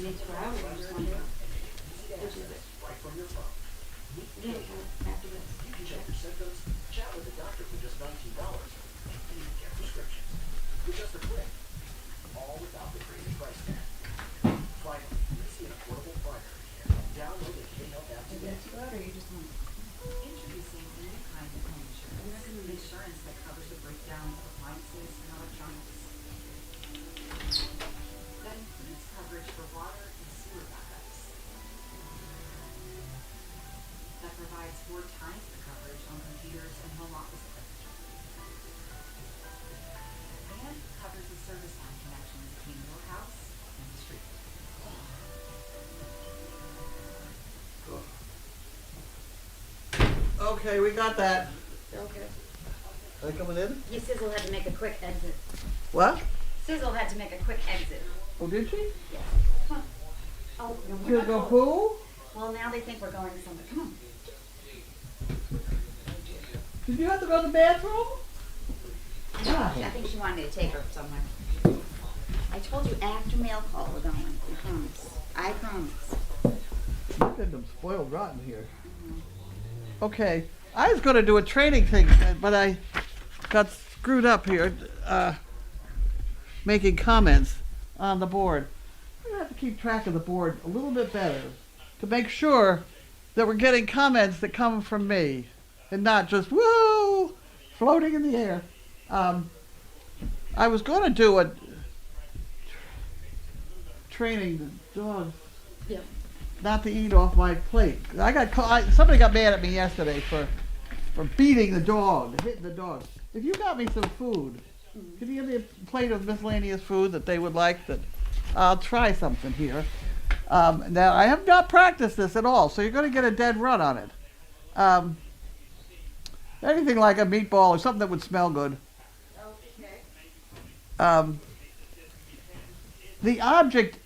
You need 2 hours, I just wonder. Which is it? Right from your phone. Yeah, after this. You can check your symptoms, chat with the doctor for just $19, and get prescriptions with just a click, all without the crazy price tag. Finally, you see an affordable primary care. Download the K-Health app Is today. it 2 hours or you just want? Introducing a new kind of home insurance. Insurance that covers the breakdown of appliances and electronics. That includes coverage for water and sewer backups. That provides 4 times the coverage on computers and home office equipment. And covers the service line connection between your house and the street. Okay, we got that. Okay. Are they coming in? You Sizzle had to make a quick exit. What? Sizzle had to make a quick exit. Oh, did she? Yes. Come on. Oh, no, we're She'll not go going. poo? Well, now they think we're going somewhere. Come on. Did you have to go to the bathroom? I think she wanted me to take her somewhere. I told you after mail call we're going. I promise. I promise. Look at them spoiled rotten here. Okay, I was going to do a training thing, but I got screwed up here making comments on the board. We're going to have to keep track of the board a little bit better to make sure that we're getting comments that come from me and not just woo floating in the air. I was going to do a training the dogs Yep. not to eat off my plate. Somebody got mad at me yesterday for beating the dog, hitting the dog. If you got me some food, could you give me a plate of miscellaneous food that they would like? That I'll try something here. Now I have not practiced this at all, so you're going to get a dead run on it. Anything like a meatball or something that would smell good. Okay. The object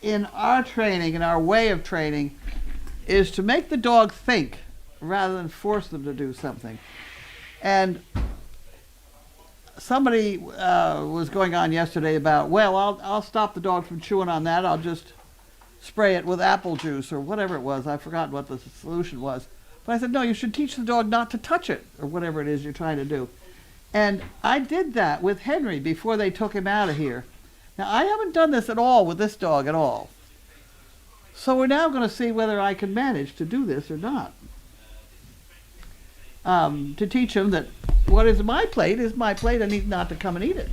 in our training, in our way of training, is to make the dog think rather than force them to do something. And somebody was going on yesterday about, well, I'll stop the dog from chewing on that. I'll just spray it with apple juice or whatever it was. I forgot what the solution was. But I said, no, you should teach the dog not to touch it or whatever it is you're trying to do. And I did that with Henry before they took him out of here. Now, I haven't done this at all with this dog at all. So we're now going to see whether I can manage to do this or not. To teach him that what is my plate and he's not to come and eat it.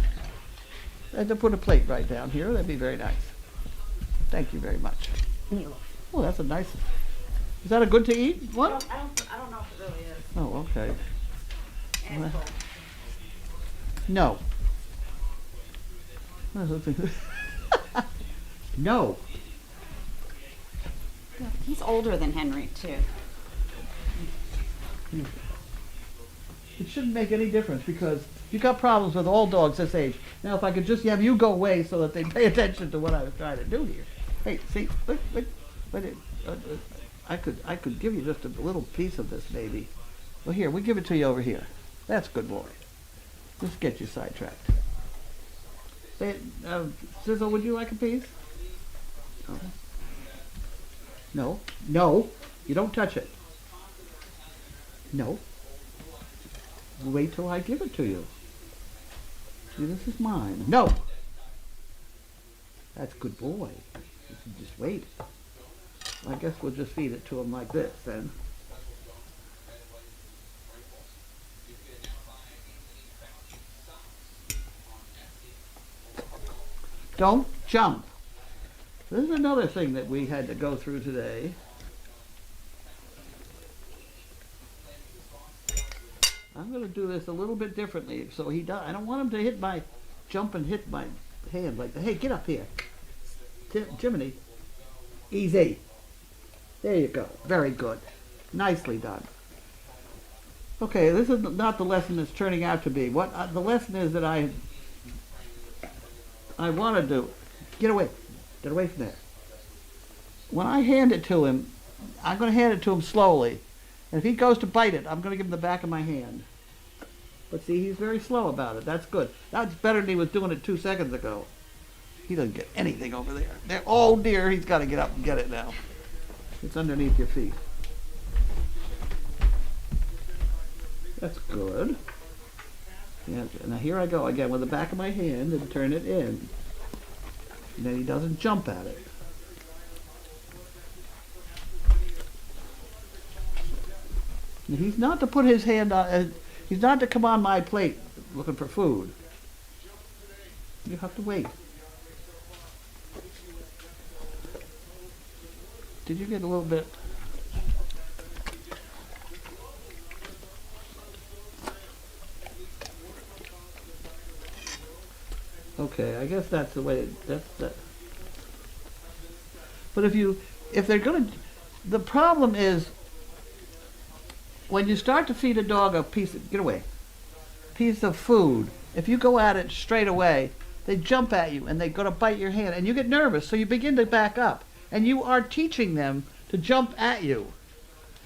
And to put a plate right down here, that'd be very nice. Thank you very much. Oh, that's a nice. Is that a good to eat one? I don't know if it really is. Oh, okay. And it's full. No. No. He's older than Henry, too. It shouldn't make any difference because you got problems with all dogs this age. Now, if I could just have you go away so that they pay attention to what I was trying to do here. Hey, see, look, I could give you just a little piece of this, maybe. Well, here, we give it to you over here. That's good boy. Just get you sidetracked. Say, Sizzle, would you like a piece? Oh. No, no, you don't touch it. No. Wait till I give it to you. See, this is mine. No. That's good boy. You can just wait. I guess we'll just feed it to him like this then. Don't jump. This is another thing that we had to go through today. I'm going to do this a little bit differently so he does. I don't want him to jump and hit my hand like that. Hey, get up here. Jiminy. Easy. There you go. Very good. Nicely done. Okay, this is not the lesson it's turning out to be. The lesson is that I want to do. Get away. Get away from there. When I hand it to him, I'm going to hand it to him slowly. And if he goes to bite it, I'm going to give him the back of my hand. But see, he's very slow about it. That's good. That's better than he was doing it 2 seconds ago. He doesn't get anything over there. Oh dear, he's got to get up and get it now. It's underneath your feet. That's good. Yeah, now here I go again with the back of my hand and turn it in. And then he doesn't jump at it. And he's not to put his hand on, he's not to come on my plate looking for food. You have to wait. Did you get a little bit? Okay, I guess that's the way. That's that. But if they're gonna, the problem is when you start to feed a dog a piece of food. If you go at it straight away, they jump at you and they go to bite your hand, and you get nervous, so you begin to back up, and you are teaching them to jump at you.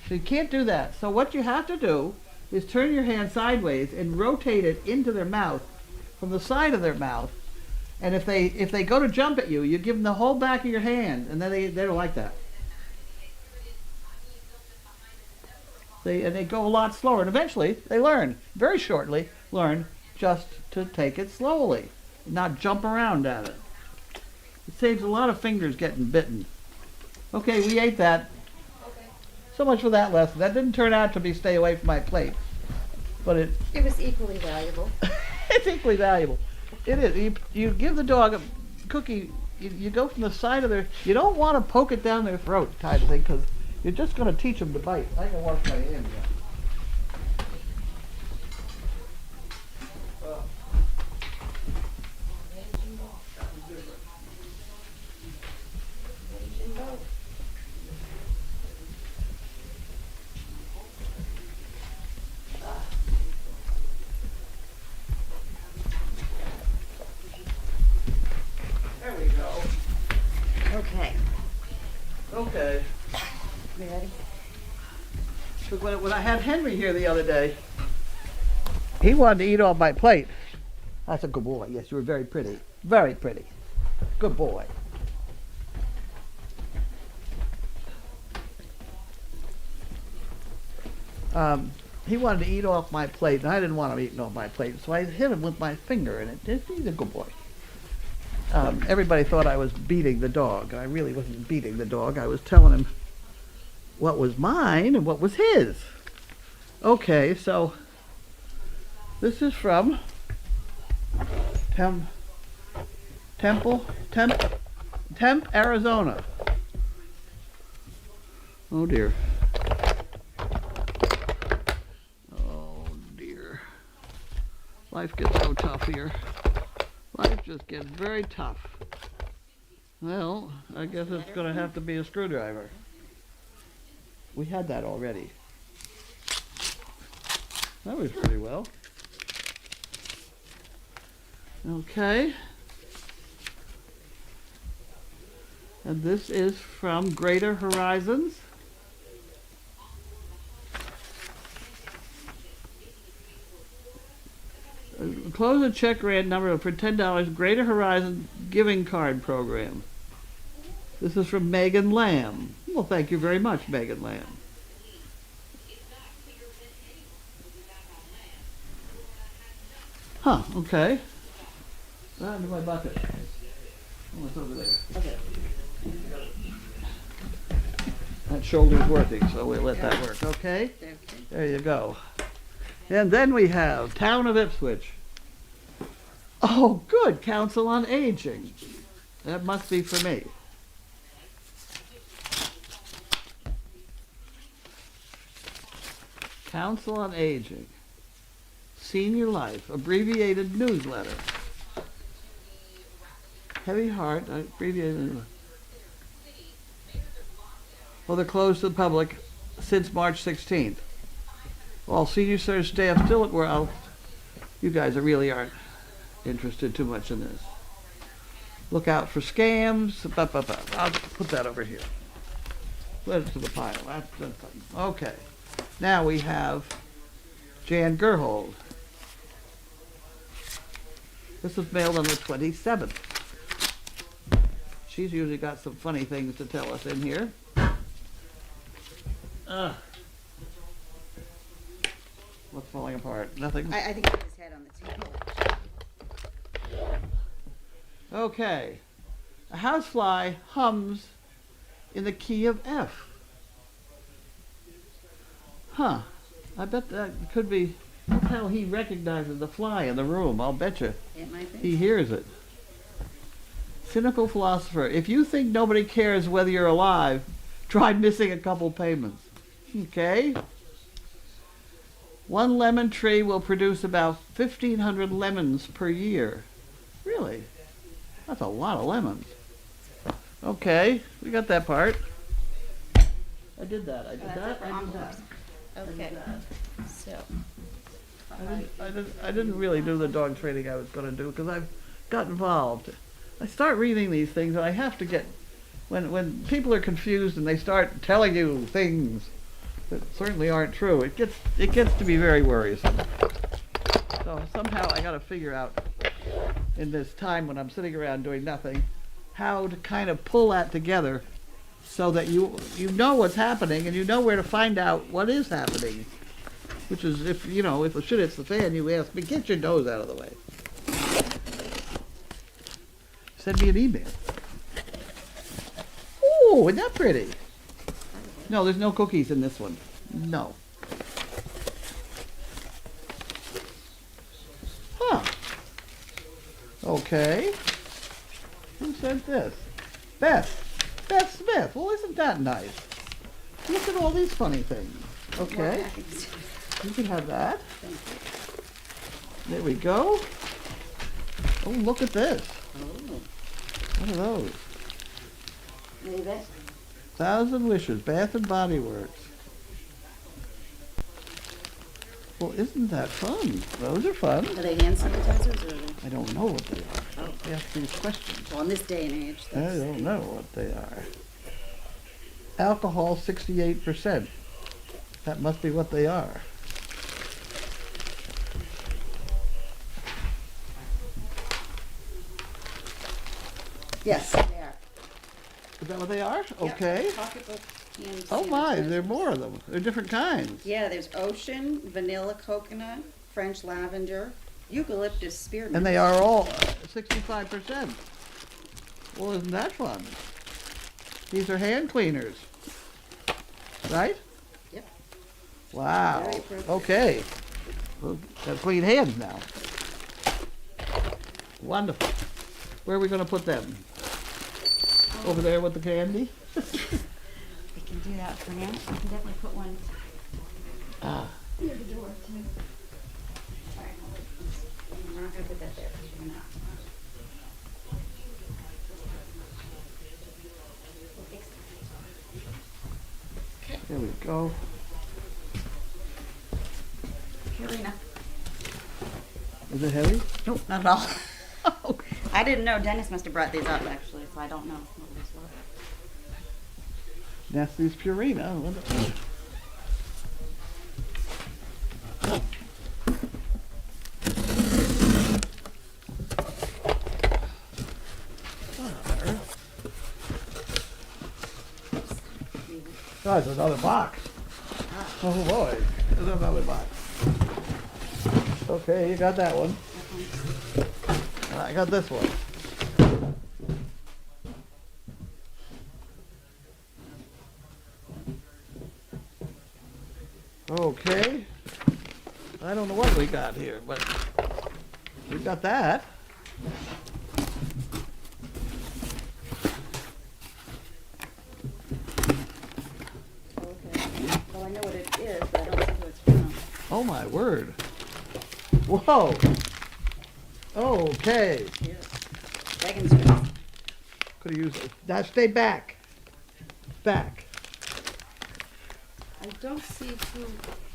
So you can't do that. So what you have to do is turn your hand sideways and rotate it into their mouth, from the side of their mouth. And if they go to jump at you, you give them the whole back of your hand, and then they don't like that. They go a lot slower, and eventually they learn, very shortly, just to take it slowly, not jump around at it. It saves a lot of fingers getting bitten. Okay, we ate that. So much for that lesson. That didn't turn out to be stay away from my plate, but it was equally valuable. it's equally valuable. It is. You give the dog a cookie. You go from the side of their. You don't want to poke it down their throat, type of thing, because you're just going to teach them to bite. I can wash my hands. There we go. Okay. Okay. You ready? Because when I had Henry here the other day, he wanted to eat off my plate. That's a good boy. Yes, you were very pretty. Very pretty. Good boy. He wanted to eat off my plate, and I didn't want him eating off my plate, so I hit him with my finger, and he's a good boy. Everybody thought I was beating the dog. I really wasn't beating the dog. I was telling him what was mine and what was his. Okay, so this is from Temp, Arizona. Oh dear. Oh dear. Life gets so tough here. Life just gets very tough. Well, I guess it's going to have to be a screwdriver. We had that already. That was pretty well. Okay. And this is from Greater Horizons. Close a check grant number for $10 Greater Horizon Giving Card Program. This is from Megan Lamb. Well, thank you very much, Megan Lamb. Huh, okay. Into my bucket. Oh, it's over there. Okay. That shoulder's working, so we'll let that work, okay? There you go. And then we have Town of Ipswich. Oh, good, Council on Aging. That must be for me. Council on Aging. Senior Life, abbreviated newsletter. Heavy Heart, abbreviated. Well, they're closed to the public since March 16th. All senior service staff still at work. Well, you guys really aren't interested too much in this. Look out for scams. I'll put that over here. Put it to the pile. Okay. Now we have Jan Gerhold. This was mailed on the 27th. She's usually got some funny things to tell us in here. What's falling apart? Nothing? I think he hit his head on the table. Okay. A housefly hums in the key of F. Huh. I bet that could be that's how he recognizes the fly in the room. I'll bet you. It might be. He hears it. Cynical philosopher. If you think nobody cares whether you're alive, try missing a couple payments. Okay? One lemon tree will produce about 1,500 lemons per year. Really? That's a lot of lemons. Okay, we got that part. I did that. I did that. I did that. Okay. So. I didn't really do the dog training I was going to do because I've got involved. I start reading these things and I have to get, when people are confused and they start telling you things that certainly aren't true, it gets to be very worrisome. So somehow I got to figure out in this time when I'm sitting around doing nothing how to kind of pull that together so that you know what's happening and you know where to find out what is happening. Which is, if the shit hits the fan, you ask me, get your nose out of the way. Send me an email. Oh, isn't that pretty? No, there's no cookies in this one. No. Huh. Okay. Who sent this? Beth. Beth Smith. Well, isn't that nice? Look at all these funny things. Okay. You can have that. There we go. Oh, look at this. Oh. What are those? Leave it. 1,000 Wishes, Bath and Body Works. Well, isn't that fun? Those are fun. Are they hand sanitizers or are they? I don't know what they are. Oh. Ask these questions. Well, in this day and age, I that's... don't know what they are. Alcohol, 68%. That must be what they are. Yes, they are. Is that what they are? Yep. Okay. Pocketbook hand Oh my, sanitizers. there are more of them. They're different kinds. Yeah, there's ocean, vanilla coconut, French lavender, eucalyptus spearmint. And they are all 65%. Well, isn't that fun? These are hand cleaners. Right? Yep. Wow. Very appropriate. Okay. We'll have clean hands now. Wonderful. Where are we going to put them? Over there with the candy? We can do that for now. We can definitely put one Ah. near the door too. Alright, we're not gonna put that there because you're not. We'll fix it. There we go. Carolina. Is it heavy? Nope, not at all. I didn't know. Dennis must have brought these up actually, so I don't know what these were. Nestle's Purina. Wonderful. Oh, there's another box. Oh boy, there's another box. Okay, you got that one. I got this one. Okay. I don't know what we got here, but we got that. Okay. Well, I know what it is, but I don't see who it's from. Oh my word. Whoa. Okay. Here. Begging street. Could have used it. Now stay back. Back. I don't see two,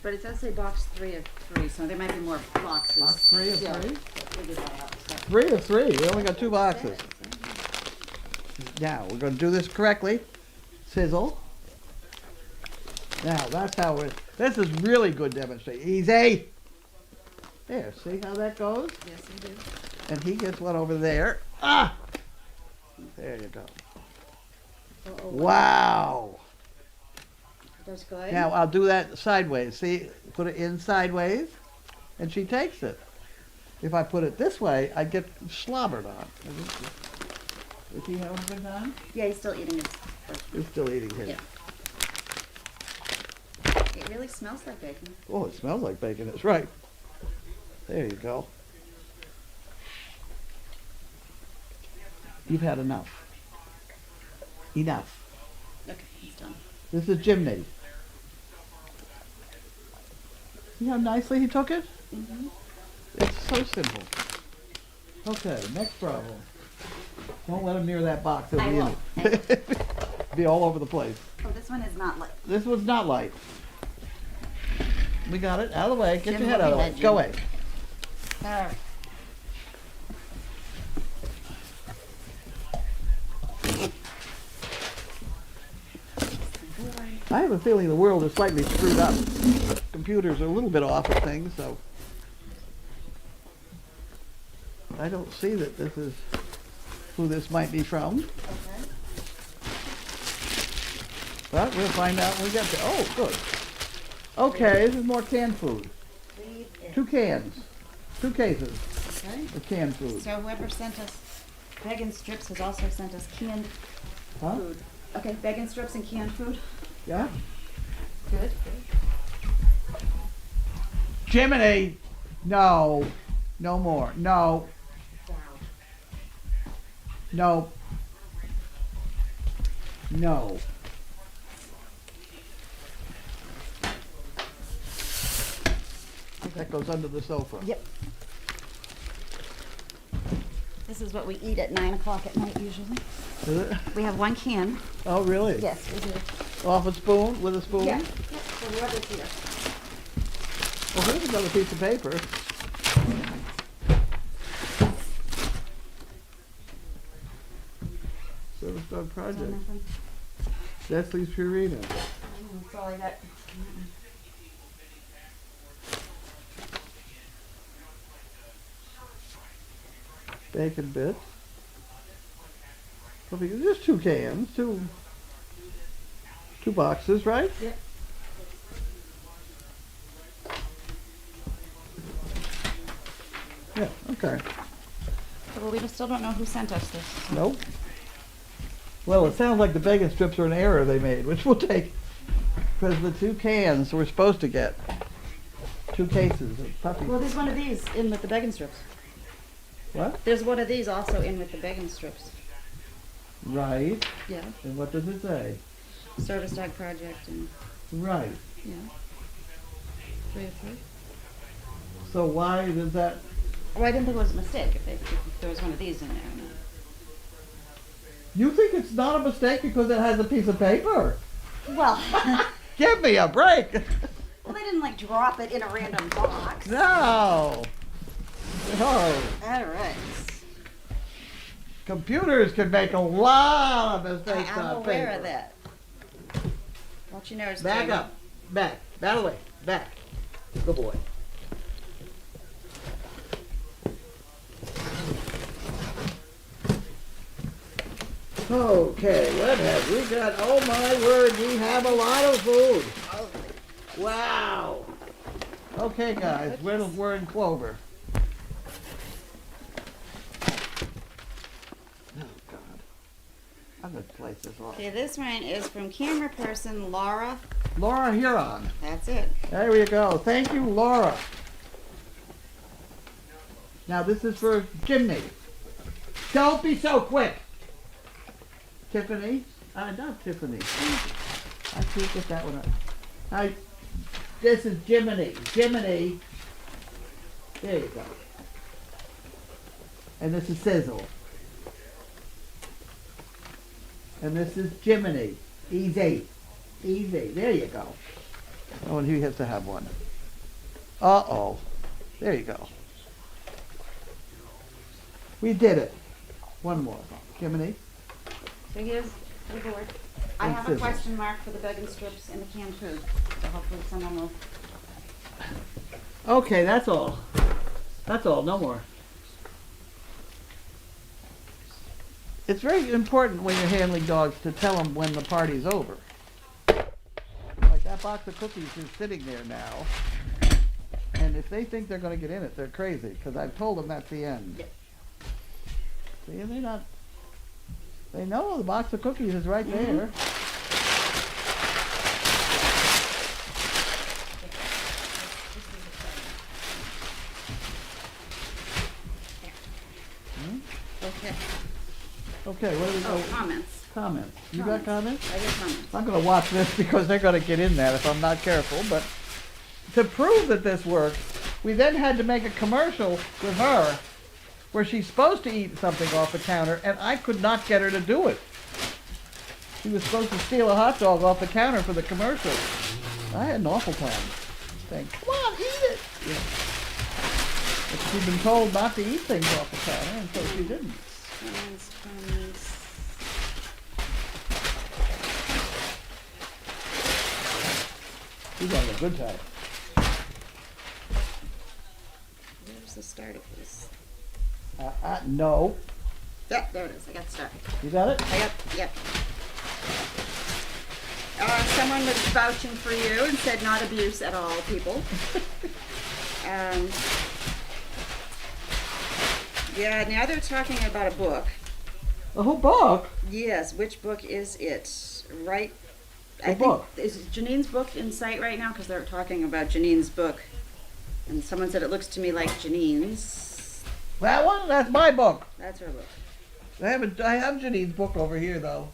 but it does say box 3 of 3, so there might be more boxes. Box 3 of still. 3? We'll figure that out. So. 3 of 3. We only got 2 boxes. Now, we're going to do this correctly. Sizzle. Now, that's how it... This is really good demonstration. Easy. There, see how that goes? Yes, you do. And he gets one over there. Ah! There you go. Oh, Wow. that's good. Now I'll do that sideways. See, put it in sideways, and she takes it. If I put it this way, I get slobbered on. Is he having a good time? Yeah, he's still eating his first. He's still eating his. Yeah. It really smells like bacon. Oh, it smells like bacon. That's right. There you go. You've had enough. Enough. Okay, he's done. This is Jiminy. See how nicely he took it? Mm-hmm. It's so simple. Okay, next problem. Don't let him near that box. It'll I be in won't. it. Be all over the place. Oh, this one is not like. This was not light. We got it. Out of the way. Get Jim, your head what out of the we way. had, Go Jim? away. All right. I have a feeling the world is slightly screwed up. Computers are a little bit off at things, so I don't see that this is who this might be from. Okay. But we'll find out when we get there. Oh, good. Okay, this is more canned food. Read it. 2 cans. 2 cases Okay. of canned food. So whoever sent us vegan strips has also sent us canned Huh? food. Okay, vegan strips and canned food. Yeah? Good. Jiminy! No. No more. No. No. No. That goes under the sofa. Yep. This is what we eat at 9 o'clock at night usually. Is it? We have 1 can. Oh, really? Yes, we do. Off a spoon? With a spoon? Yeah. Yep. So whoever's here. Well, here's another piece of paper. Service Dog Is that Project. nothing? Leslie's Purina. That's all I got. Bacon bits. Well, because there's 2 cans, two boxes, right? Yep. Yeah, okay. Well, we still don't know who sent us this. so- Nope. Well, it sounds like the bacon strips are an error they made, which we'll take. Because the 2 cans we're supposed to get. 2 cases of puppies. Well, there's one of these in with the bacon strips. What? There's one of these also in with the bacon strips. Right. Yeah. And what does it say? Service Dog Project and, Right. yeah. 3 of 3. So why does that... Oh, I didn't think it was a mistake if there was one of these in there. No. You think it's not a mistake because it has a piece of paper? Well, Give me a break! well, they didn't like drop it in a random box. No! No. All right. Computers can make a lot of mistakes I'm on aware paper. of that. Watch your nose. Back Jamie. up. Back. That away. Back. Good boy. Okay, what have we got? Oh my word, we have a lot of food. Wow. Okay guys, we're in Clover. Oh God. I'm gonna place this off. Okay, this one is from camera person Laura. Laura Huron. That's it. There we go. Thank you, Laura. Now this is for Jiminy. Don't be so quick. Tiffany? Not Tiffany. I can't get that one up. Hi. This is Jiminy. Jiminy. There you go. And this is Sizzle. And this is Jiminy. Easy. Easy. There you go. Oh, and he has to have one. Uh-oh. There you go. We did it. One more. Jiminy. So here's the board. I And have a scissors. question mark for the bacon strips and the canned food. So hopefully someone will. Okay, that's all. That's all. No more. It's very important when you're handling dogs to tell them when the party's over. Like that box of cookies is sitting there now. And if they think they're going to get in it, they're crazy, because I've told them that's the end. Yeah. See, they're not. They know the box of cookies is right there. Okay. Okay, what do we Oh, go? comments. Comments. You got comments? I got comments. I'm going to watch this because they're going to get in that if I'm not careful. But to prove that this works, we then had to make a commercial with her where she's supposed to eat something off the counter, and I could not get her to do it. She was supposed to steal a hot dog off the counter for the commercial. I had an awful time saying, come on, eat it. Yeah. But she'd been told not to eat things off the counter, and so she didn't. Comments. She's having a good time. Where's the start of this? No. Yeah, there it is. I got the start. You got it? Yep. Someone was vouching for you and said not abuse at all, people. Yeah, now they're talking about a book. A whole book? Yes, which book is it? Right. The book. Is Janine's book in sight right now? Because they're talking about Janine's book. And someone said it looks to me like Janine's. That one? That's my book. That's her book. I have Janine's book over here, though.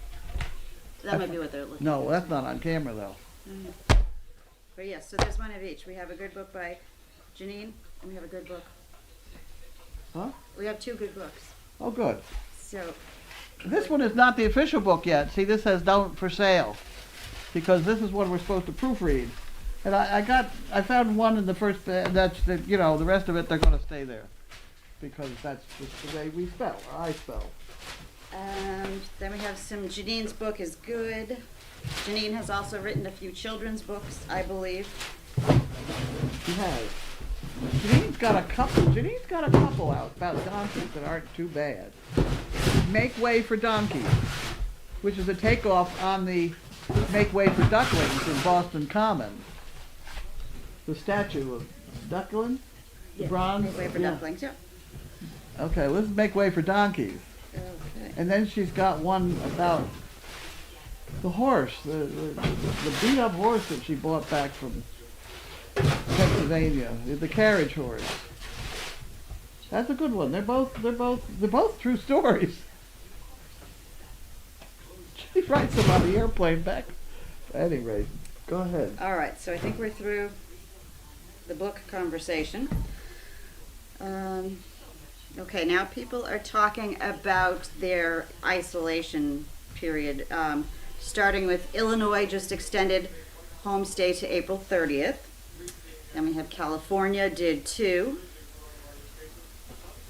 That might be what they're looking at. No, that's not on camera, though. But yes, so there's one of each. We have a good book by Janine, and we have a good book. Huh? We have two good books. Oh, good. So, This one is not the official book yet. See, this says "Don't for sale," because this is what we're supposed to proofread. And I found one in the first. That's the, the rest of it they're going to stay there, because that's just the way we spell, or I spell. and then we have some. Janine's book is good. Janine has also written a few children's books, I believe. She has. Janine's got a couple out about donkeys that aren't too bad. Make Way for Donkeys, which is a takeoff on the Make Way for Ducklings in Boston Common. The statue of Duckling? The bronze? Make Way for Yeah. Ducklings, yeah. Okay, well, this is Make Way for Donkeys. Okay. And then she's got one about the horse, the beat up horse that she bought back from Pennsylvania, the carriage horse. That's a good one. They're both true stories. She writes them on the airplane back. At any rate, go ahead. All right, so I think we're through the book conversation. Okay, now people are talking about their isolation period, starting with Illinois just extended home stay to April 30th. Then we have California did too.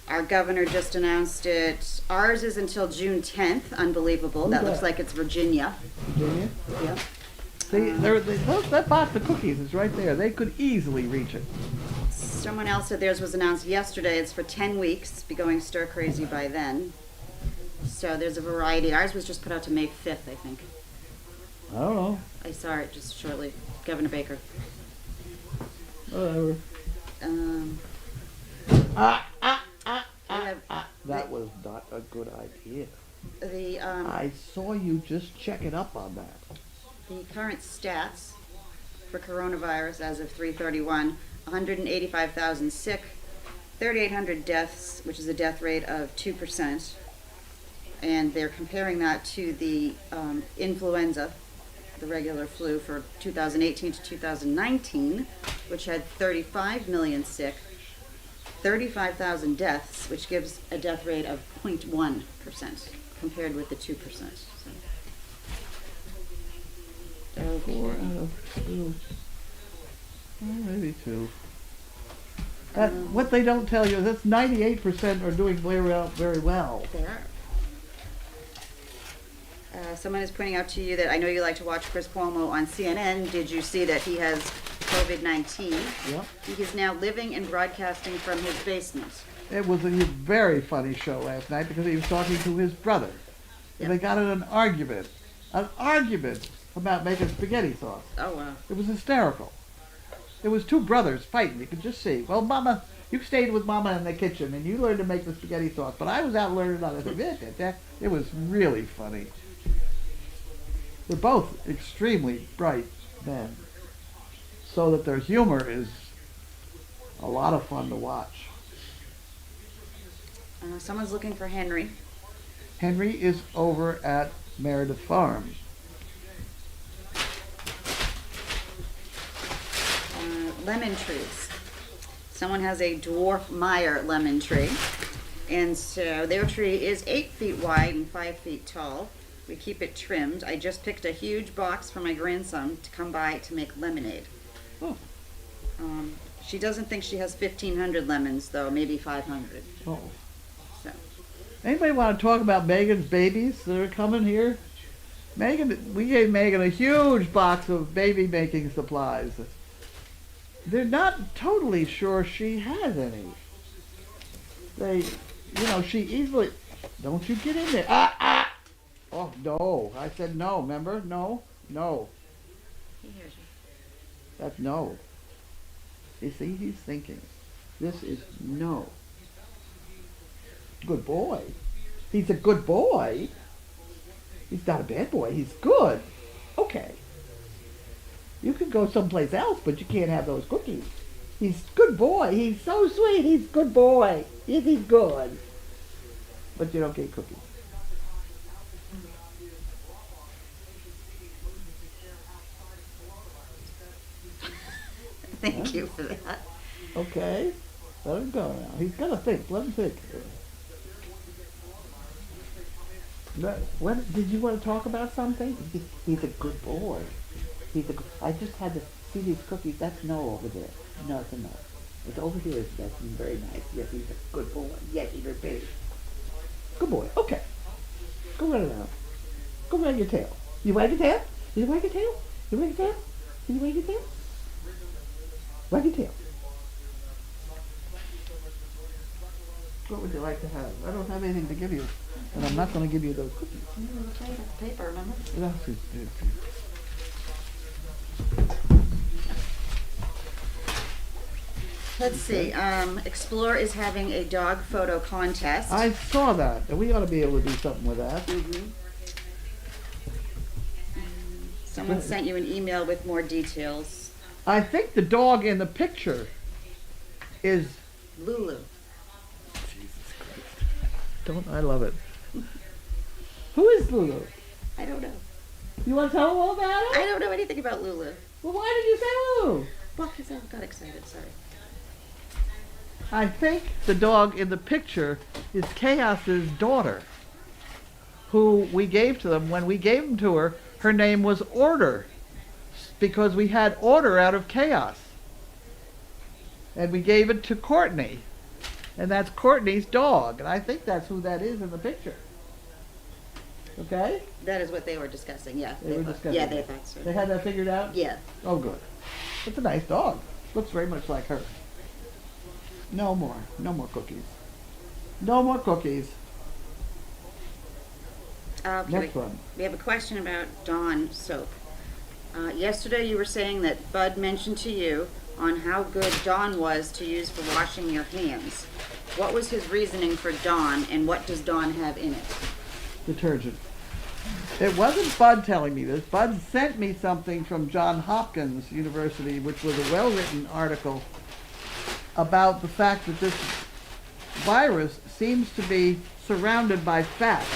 Our governor just announced it. Ours is until June 10th. Unbelievable. Who's That looks that? like it's Virginia. Virginia? Yep. See, that box of cookies is right there. They could easily reach it. Someone else said theirs was announced yesterday. It's for 10 weeks. Be going stir crazy by then. So there's a variety. Ours was just put out to May 5th, I think. I don't know. I saw it just shortly. Governor Baker. Whatever. That was not a good idea. I saw you just checking up on that. The current stats for coronavirus as of 3/31, 185,000 sick, 3,800 deaths, which is a death rate of 2%. And they're comparing that to the influenza, the regular flu for 2018 to 2019, which had 35 million sick, 35,000 deaths, which gives a death rate of 0.1% compared with the 2%. So. 4 out of 2. Maybe 2. What they don't tell you is that's 98% are doing very well. They are. Someone is pointing out to you that I know you like to watch Chris Cuomo on CNN. Did you see that he has COVID-19? Yep. He is now living and broadcasting from his basement. It was a very funny show last night because he was talking to his brother. and they got in an argument about making spaghetti sauce. Oh, wow. It was hysterical. It was two brothers fighting. You could just see. Well, Mama, you stayed with Mama in the kitchen and you learned to make the spaghetti sauce, but I was out learning how to make it. It was really funny. They're both extremely bright men, so that their humor is a lot of fun to watch. Someone's looking for Henry. Henry is over at Meredith Farm. Lemon trees. Someone has a dwarf Meyer lemon tree. And so their tree is 8 feet wide and 5 feet tall. We keep it trimmed. I just picked a huge box for my grandson to come by to make lemonade. Oh. She doesn't think she has 1,500 lemons, though, maybe 500. Oh. So, Anybody want to talk about Megan's babies that are coming here? We gave Megan a huge box of baby making supplies. They're not totally sure she has any. She easily, don't you get in there. Oh, no. I said no, remember? No. he hears you. That's no. You see, he's thinking. This is no. Good boy. He's a good boy. He's not a bad boy. He's good. Okay. You can go someplace else, but you can't have those cookies. He's a good boy. He's so sweet. He's a good boy. He's good. But you don't get cookies. Thank you for that. Okay. Let him go now. He's got to think. Let him think. What, did you want to talk about something? He's a good boy. I just had to see these cookies. That's no over there. No, it's a no. It's over here. That's very nice. Yes, he's a good boy. Yes, he's a big. Good boy. Okay. Go run around. Go wag your tail. You wag your tail? Did you wag your tail? You wag your tail? Did you wag your tail? Wag your tail. What would you like to have? I don't have anything to give you. And I'm not going to give you those cookies. Paper, remember? What else is there? Let's see. Explore is having a dog photo contest. I saw that. And we ought to be able to do something with that. Mm-hmm. Someone sent you an email with more details. I think the dog in the picture is... Lulu. Jesus Christ. Don't I love it. Who is Lulu? I don't know. You want to tell them all about I it? don't know anything about Lulu. Well, why did you say Lulu? Well, because I got excited, sorry. I think the dog in the picture is Chaos's daughter, who we gave to them. When we gave them to her, her name was Order, because we had order out of chaos. And we gave it to Courtney, and that's Courtney's dog, and I think that's who that is in the picture. Okay? That is what they were discussing, yeah. They were discussing Yeah, that. they thought so. They had that figured out? Yeah. Oh, good. It's a nice dog. Looks very much like her. No more. No more cookies. No more cookies. Okay, Next one. We have a question about Dawn soap. Yesterday you were saying that Bud mentioned to you on how good Dawn was to use for washing your hands. What was his reasoning for Dawn, and what does Dawn have in it? Detergent. It wasn't Bud telling me this. Bud sent me something from Johns Hopkins University, which was a well-written article about the fact that this virus seems to be surrounded by fat.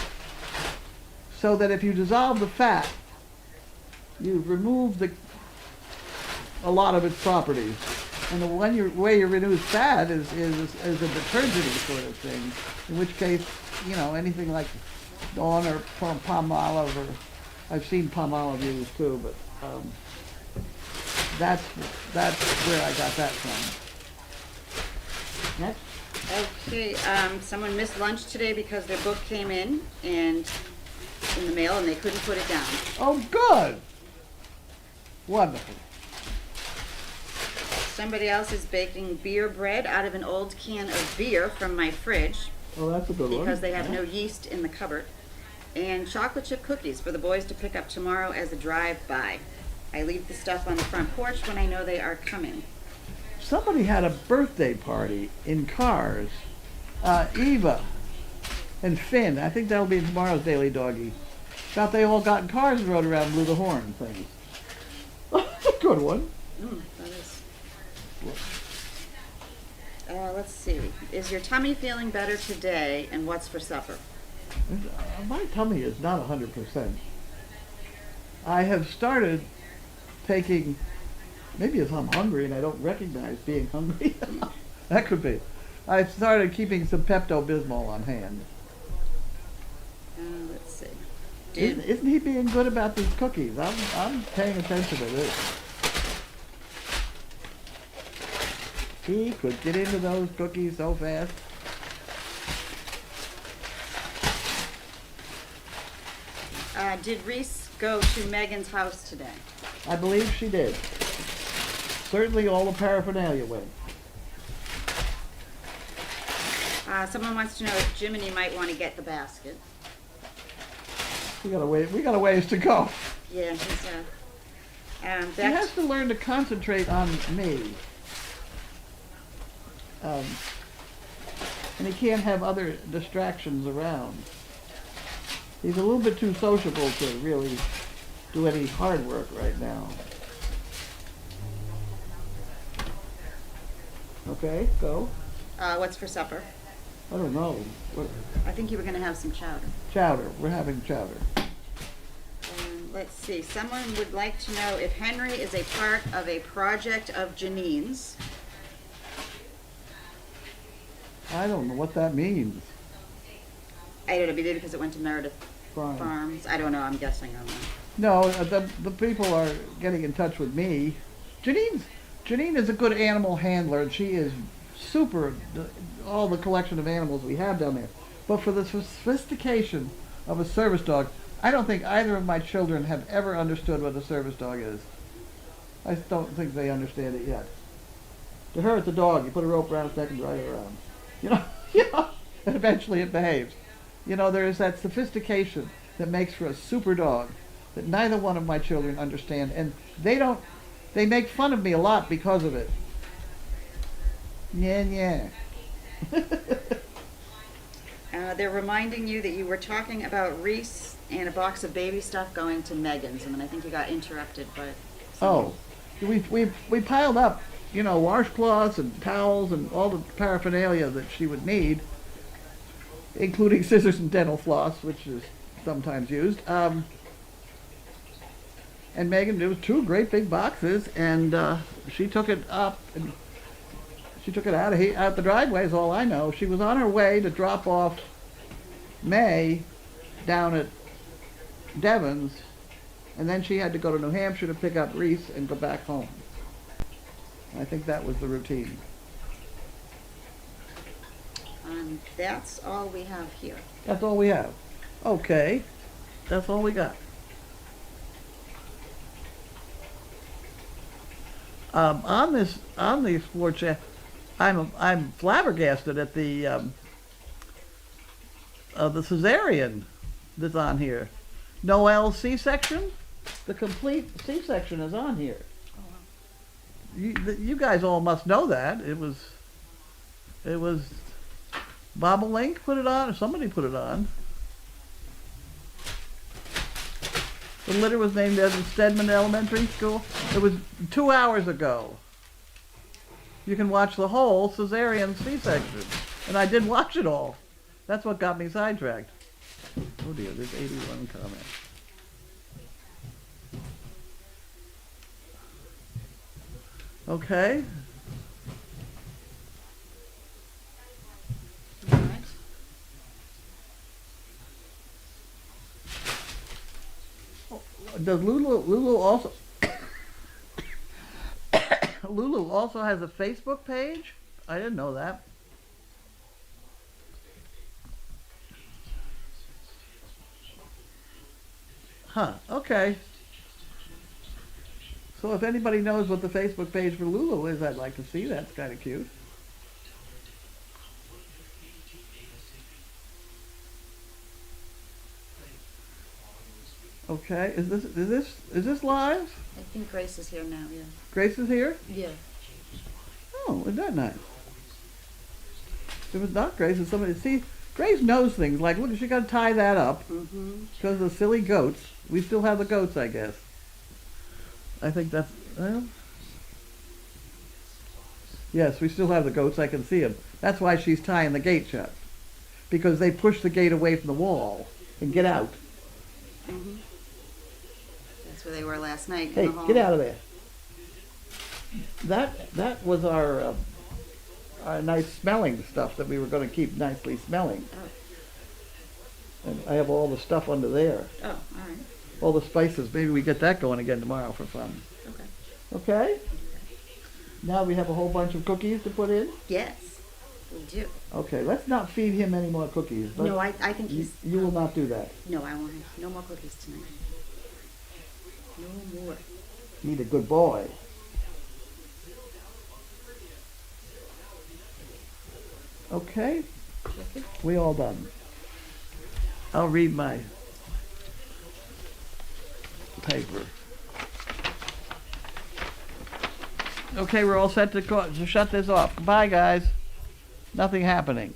So that if you dissolve the fat, you remove a lot of its properties. And the way you remove fat is a detergent sort of thing. In which case, anything like Dawn or palm olive, or I've seen palm olive used too, but that's where I got that from. Next. Okay, someone missed lunch today because their book came in the mail and they couldn't put it down. Oh, good. Wonderful. Somebody else is baking beer bread out of an old can of beer from my fridge Oh, that's a good one. because they have no yeast in the cupboard. And chocolate chip cookies for the boys to pick up tomorrow as a drive-by. I leave the stuff on the front porch when I know they are coming. Somebody had a birthday party in cars. Eva and Finn. I think that'll be tomorrow's Daily Doggy. Thought they all got in cars and rode around and blew the horn things. Good one. That is. Let's see. Is your tummy feeling better today, and what's for supper? My tummy is not 100%. I have started taking, maybe if I'm hungry and I don't recognize being hungry. That could be. I started keeping some Pepto-Bismol on hand. Let's see. Isn't he being good about these cookies? I'm paying attention to this. He could get into those cookies so fast. Did Reese go to Megan's house today? I believe she did. Certainly all the paraphernalia went. Someone wants to know if Jiminy might want to get the basket. We got a ways to go. Yeah, he's, He has to learn to concentrate on me. And he can't have other distractions around. He's a little bit too sociable to really do any hard work right now. Okay, go. What's for supper? I don't know. What, I think you were going to have some chowder. chowder. We're having chowder. Let's see. Someone would like to know if Henry is a part of a project of Janine's. I don't know what that means. I don't know, maybe because it went to Meredith Fine. Farms. I don't know. I'm guessing on that. No, the people are getting in touch with me. Janine is a good animal handler, and she is super, all the collection of animals we have down there. But for the sophistication of a service dog, I don't think either of my children have ever understood what a service dog is. I don't think they understand it yet. To her, it's a dog. You put a rope around its neck and drive it around. You know, and eventually it behaves. You know, there is that sophistication that makes for a super dog that neither one of my children understand, and they make fun of me a lot because of it. Yeah. They're reminding you that you were talking about Reese and a box of baby stuff going to Megan's, and then I think you got interrupted by someone. Oh, we piled up, washcloths and towels and all the paraphernalia that she would need, including scissors and dental floss, which is sometimes used. And Megan, there was 2 great big boxes, and she took it up and she took it out the driveway is all I know. She was on her way to drop off May down at Devon's, and then she had to go to New Hampshire to pick up Reese and go back home. I think that was the routine. That's all we have here. That's all we have. Okay, that's all we got. On the sports chat, I'm flabbergasted at the cesarean that's on here. Noel's C-section, the complete C-section is on here. You guys all must know that. It was Bobolink put it on, or somebody put it on. The litter was named as Stedman Elementary School. It was 2 hours ago. You can watch the whole cesarean C-section. And I did watch it all. That's what got me sidetracked. Oh dear, there's 81 comments. Okay. All right. Does Lulu also Lulu also has a Facebook page? I didn't know that. Huh, okay. So if anybody knows what the Facebook page for Lulu is, I'd like to see. That's kind of cute. Okay, is this live? I think Grace is here now, yeah. Grace is here? Yeah. Oh, isn't that nice? If it's not Grace, it's somebody. See, Grace knows things. Like, look, she got to tie that up Mm-hmm. because of the silly goats. We still have the goats, I guess. I think that's, well, yes, we still have the goats. I can see them. That's why she's tying the gate shut, because they push the gate away from the wall and get out. Mm-hmm. That's where they were last night. Hey, in the hall. get out of there. That was our nice smelling stuff that we were going to keep nicely smelling. Oh. And I have all the stuff under there. Oh, all right. All the spices. Maybe we get that going again tomorrow for fun. Okay. Okay? Now we have a whole bunch of cookies to put in. Yes, we do. Okay, let's not feed him any more cookies. No, I think you, he's... you will not do that. No, I won't have no more cookies tonight. No more. Be a good boy. Okay, Okay. we all done. I'll read my paper. Okay, we're all set to shut this off. Goodbye, guys. Nothing happening.